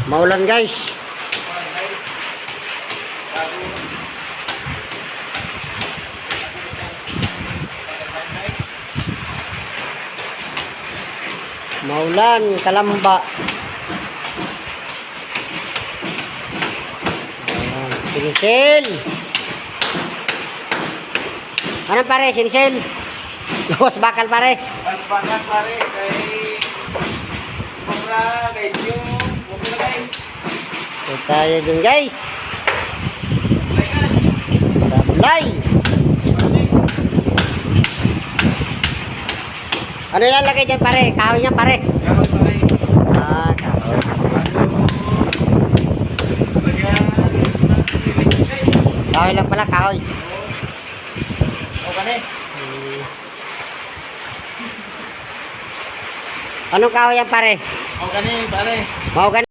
Maulan guys. Maulan, kalamba. Sinisel. Ano pare, sinisel? Lawas bakal pare. Lawas bakal pare. Kay Mura, guys. Yung Mura guys. So tayo dun guys. Tablay. Ano ilalagay dyan pare? Kahoy niya pare. Kahoy pare. Ah, kahoy. Kahoy lang pala, kahoy. Okay. Anong kahoy yan pare? Okay pare. Mahogany.